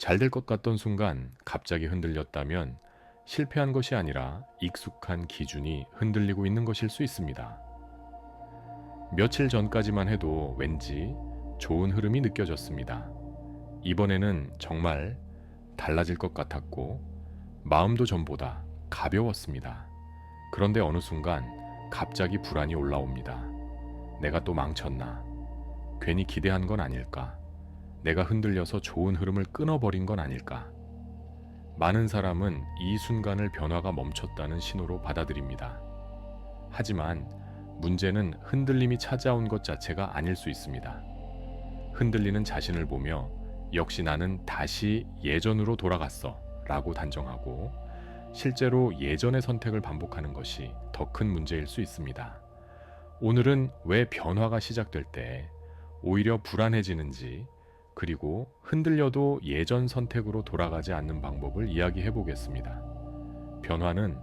잘 될 것 같던 순간 갑자기 흔들렸다면 실패한 것이 아니라 익숙한 기준이 흔들리고 있는 것일 수 있습니다. 며칠 전까지만 해도 왠지 좋은 흐름이 느껴졌습니다. 이번에는 정말 달라질 것 같았고 마음도 전보다 가벼웠습니다. 그런데 어느 순간 갑자기 불안이 올라옵니다. 내가 또 망쳤나? 괜히 기대한 건 아닐까? 내가 흔들려서 좋은 흐름을 끊어버린 건 아닐까? 많은 사람은 이 순간을 변화가 멈췄다는 신호로 받아들입니다. 하지만 문제는 흔들림이 찾아온 것 자체가 아닐 수 있습니다. 흔들리는 자신을 보며 역시 나는 다시 예전으로 돌아갔어 라고 단정하고 실제로 예전의 선택을 반복하는 것이 더 큰 문제일 수 있습니다. 오늘은 왜 변화가 시작될 때 오히려 불안해지는지 그리고 흔들려도 예전 선택으로 돌아가지 않는 방법을 이야기해 보겠습니다. 변화는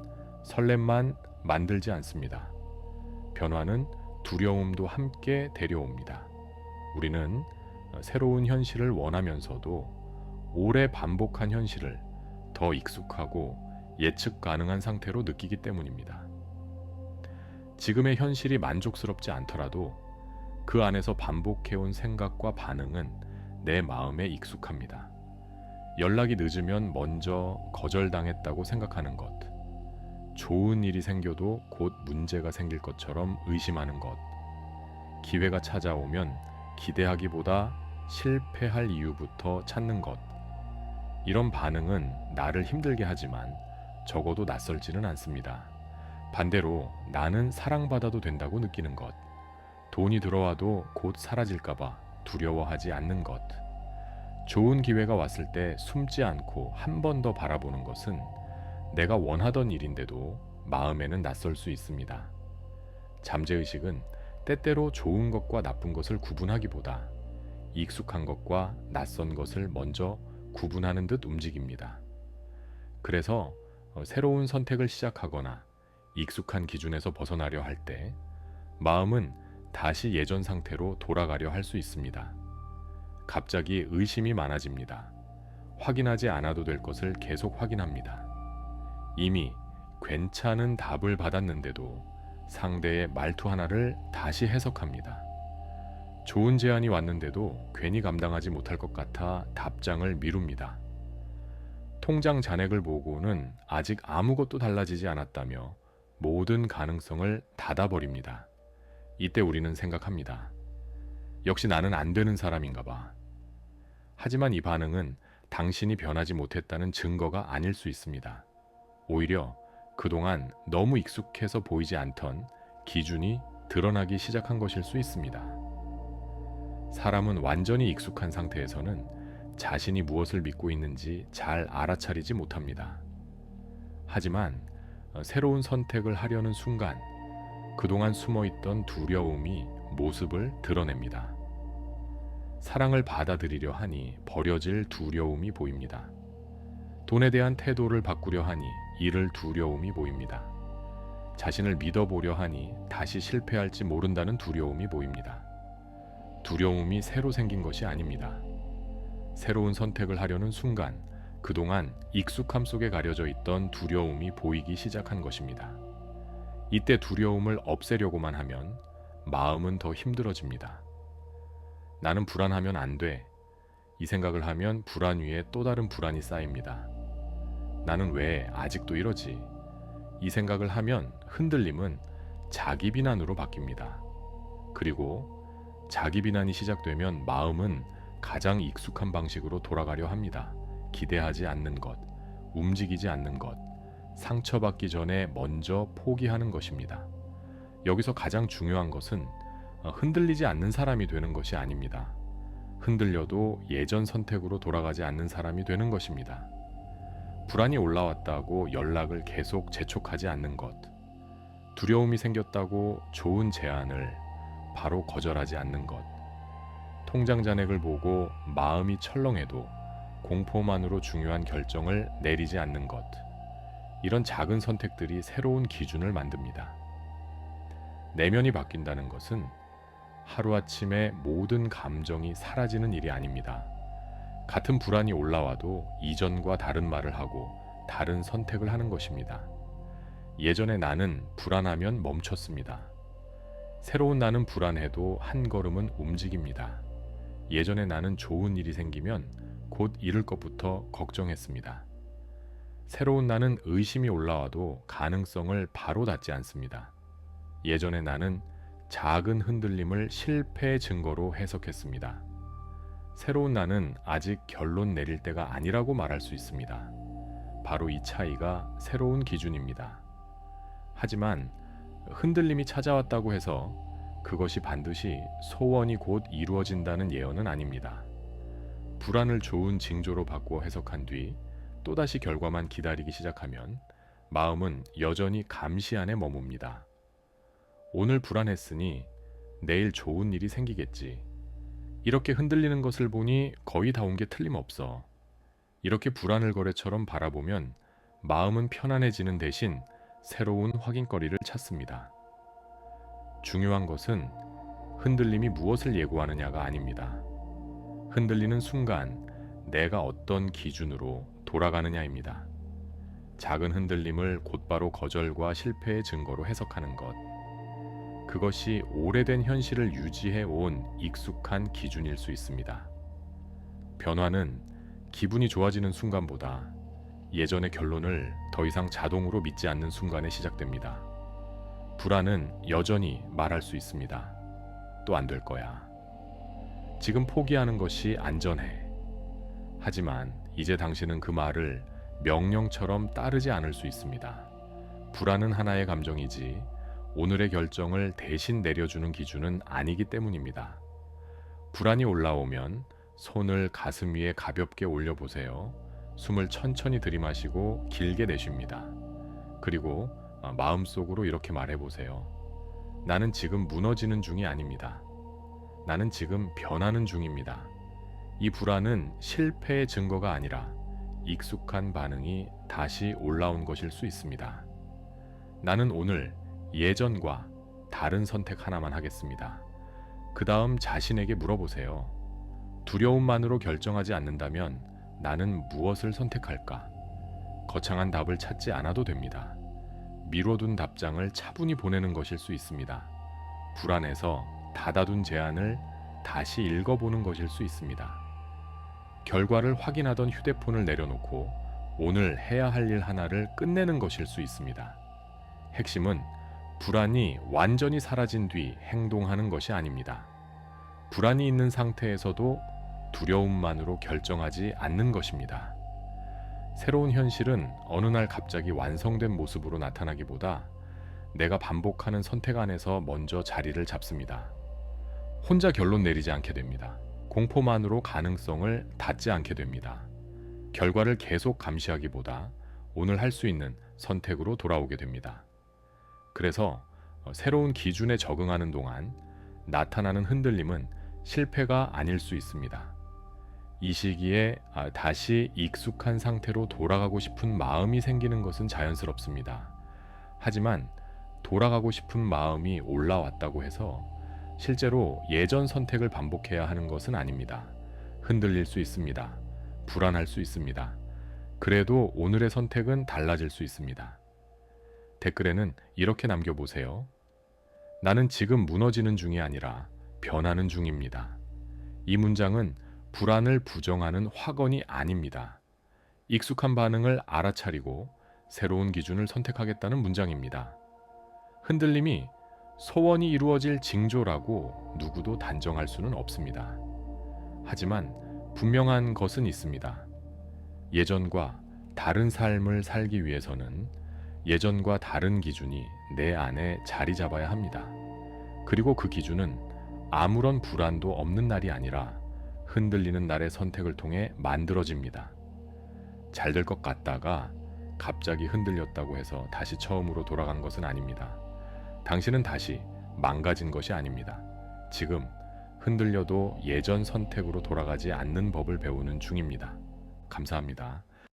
설렘만 만들지 않습니다. 변화는 두려움도 함께 데려옵니다. 우리는 새로운 현실을 원하면서도 오래 반복한 현실을 더 익숙하고 예측 가능한 상태로 느끼기 때문입니다. 지금의 현실이 만족스럽지 않더라도 그 안에서 반복해온 생각과 반응은 내 마음에 익숙합니다. 연락이 늦으면 먼저 거절당했다고 생각하는 것, 좋은 일이 생겨도 곧 문제가 생길 것처럼 의심하는 것, 기회가 찾아오면 기대하기보다 실패할 이유부터 찾는 것, 이런 반응은 나를 힘들게 하지만 적어도 낯설지는 않습니다. 반대로 나는 사랑받아도 된다고 느끼는 것, 돈이 들어와도 곧 사라질까봐 두려워하지 않는 것, 좋은 기회가 왔을 때 숨지 않고 한 번 더 바라보는 것은 내가 원하던 일인데도 마음에는 낯설 수 있습니다. 잠재의식은 때때로 좋은 것과 나쁜 것을 구분하기보다 익숙한 것과 낯선 것을 먼저 구분하는 듯 움직입니다. 그래서 새로운 선택을 시작하거나 익숙한 기준에서 벗어나려 할 때 마음은 다시 예전 상태로 돌아가려 할 수 있습니다. 갑자기 의심이 많아집니다. 확인하지 않아도 될 것을 계속 확인합니다. 이미 괜찮은 답을 받았는데도 상대의 말투 하나를 다시 해석합니다. 좋은 제안이 왔는데도 괜히 감당하지 못할 것 같아 답장을 미룹니다. 통장 잔액을 보고는 아직 아무것도 달라지지 않았다며 모든 가능성을 닫아버립니다. 이때 우리는 생각합니다. 역시 나는 안 되는 사람인가 봐. 하지만 이 반응은 당신이 변하지 못했다는 증거가 아닐 수 있습니다. 오히려 그동안 너무 익숙해서 보이지 않던 기준이 드러나기 시작한 것일 수 있습니다. 사람은 완전히 익숙한 상태에서는 자신이 무엇을 믿고 있는지 잘 알아차리지 못합니다. 하지만 새로운 선택을 하려는 순간 그동안 숨어있던 두려움이 모습을 드러냅니다. 사랑을 받아들이려 하니 버려질 두려움이 보입니다. 돈에 대한 태도를 바꾸려 하니 잃을 두려움이 보입니다. 자신을 믿어보려 하니 다시 실패할지 모른다는 두려움이 보입니다. 두려움이 새로 생긴 것이 아닙니다. 새로운 선택을 하려는 순간 그동안 익숙함 속에 가려져 있던 두려움이 보이기 시작한 것입니다. 이때 두려움을 없애려고만 하면 마음은 더 힘들어집니다. 나는 불안하면 안 돼. 이 생각을 하면 불안 위에 또 다른 불안이 쌓입니다. 나는 왜 아직도 이러지? 이 생각을 하면 흔들림은 자기 비난으로 바뀝니다. 그리고 자기 비난이 시작되면 마음은 가장 익숙한 방식으로 돌아가려 합니다. 기대하지 않는 것, 움직이지 않는 것, 상처받기 전에 먼저 포기하는 것입니다. 여기서 가장 중요한 것은 흔들리지 않는 사람이 되는 것이 아닙니다. 흔들려도 예전 선택으로 돌아가지 않는 사람이 되는 것입니다. 불안이 올라왔다고 연락을 계속 재촉하지 않는 것, 두려움이 생겼다고 좋은 제안을 바로 거절하지 않는 것, 통장 잔액을 보고 마음이 철렁해도 공포만으로 중요한 결정을 내리지 않는 것, 이런 작은 선택들이 새로운 기준을 만듭니다. 내면이 바뀐다는 것은 하루아침에 모든 감정이 사라지는 일이 아닙니다. 같은 불안이 올라와도 이전과 다른 말을 하고 다른 선택을 하는 것입니다. 예전에 나는 불안하면 멈췄습니다. 새로운 나는 불안해도 한 걸음은 움직입니다. 예전에 나는 좋은 일이 생기면 곧 잃을 것부터 걱정했습니다. 새로운 나는 의심이 올라와도 가능성을 바로 닫지 않습니다. 예전에 나는 작은 흔들림을 실패의 증거로 해석했습니다. 새로운 나는 아직 결론 내릴 때가 아니라고 말할 수 있습니다. 바로 이 차이가 새로운 기준입니다. 하지만 흔들림이 찾아왔다고 해서 그것이 반드시 소원이 곧 이루어진다는 예언은 아닙니다. 불안을 좋은 징조로 바꾸어 해석한 뒤 또다시 결과만 기다리기 시작하면 마음은 여전히 감시 안에 머뭅니다. 오늘 불안했으니 내일 좋은 일이 생기겠지. 이렇게 흔들리는 것을 보니 거의 다 온 게 틀림없어. 이렇게 불안을 거래처럼 바라보면 마음은 편안해지는 대신 새로운 확인거리를 찾습니다. 중요한 것은 흔들림이 무엇을 예고하느냐가 아닙니다. 흔들리는 순간 내가 어떤 기준으로 돌아가느냐입니다. 작은 흔들림을 곧바로 거절과 실패의 증거로 해석하는 것. 그것이 오래된 현실을 유지해 온 익숙한 기준일 수 있습니다. 변화는 기분이 좋아지는 순간보다 예전의 결론을 더 이상 자동으로 믿지 않는 순간에 시작됩니다. 불안은 여전히 말할 수 있습니다. 또 안 될 거야. 지금 포기하는 것이 안전해. 하지만 이제 당신은 그 말을 명령처럼 따르지 않을 수 있습니다. 불안은 하나의 감정이지 오늘의 결정을 대신 내려주는 기준은 아니기 때문입니다. 불안이 올라오면 손을 가슴 위에 가볍게 올려보세요. 숨을 천천히 들이마시고 길게 내쉽니다. 그리고 마음속으로 이렇게 말해보세요. 나는 지금 무너지는 중이 아닙니다. 나는 지금 변하는 중입니다. 이 불안은 실패의 증거가 아니라 익숙한 반응이 다시 올라온 것일 수 있습니다. 나는 오늘 예전과 다른 선택 하나만 하겠습니다. 그 다음 자신에게 물어보세요. 두려움만으로 결정하지 않는다면 나는 무엇을 선택할까? 거창한 답을 찾지 않아도 됩니다. 미뤄둔 답장을 차분히 보내는 것일 수 있습니다. 불안해서 닫아둔 제안을 다시 읽어보는 것일 수 있습니다. 결과를 확인하던 휴대폰을 내려놓고 오늘 해야 할 일 하나를 끝내는 것일 수 있습니다. 핵심은 불안이 완전히 사라진 뒤 행동하는 것이 아닙니다. 불안이 있는 상태에서도 두려움만으로 결정하지 않는 것입니다. 새로운 현실은 어느 날 갑자기 완성된 모습으로 나타나기보다 내가 반복하는 선택 안에서 먼저 자리를 잡습니다. 혼자 결론 내리지 않게 됩니다. 공포만으로 가능성을 닫지 않게 됩니다. 결과를 계속 감시하기보다 오늘 할 수 있는 선택으로 돌아오게 됩니다. 그래서 새로운 기준에 적응하는 동안 나타나는 흔들림은 실패가 아닐 수 있습니다. 이 시기에 다시 익숙한 상태로 돌아가고 싶은 마음이 생기는 것은 자연스럽습니다. 하지만 돌아가고 싶은 마음이 올라왔다고 해서 실제로 예전 선택을 반복해야 하는 것은 아닙니다. 흔들릴 수 있습니다. 불안할 수 있습니다. 그래도 오늘의 선택은 달라질 수 있습니다. 댓글에는 이렇게 남겨보세요. 나는 지금 무너지는 중이 아니라 변하는 중입니다. 이 문장은 불안을 부정하는 확언이 아닙니다. 익숙한 반응을 알아차리고 새로운 기준을 선택하겠다는 문장입니다. 흔들림이 소원이 이루어질 징조라고 누구도 단정할 수는 없습니다. 하지만 분명한 것은 있습니다. 예전과 다른 삶을 살기 위해서는 예전과 다른 기준이 내 안에 자리 잡아야 합니다. 그리고 그 기준은 아무런 불안도 없는 날이 아니라 흔들리는 날의 선택을 통해 만들어집니다. 잘 될 것 같다가 갑자기 흔들렸다고 해서 다시 처음으로 돌아간 것은 아닙니다. 당신은 다시 망가진 것이 아닙니다. 지금 흔들려도 예전 선택으로 돌아가지 않는 법을 배우는 중입니다. 감사합니다.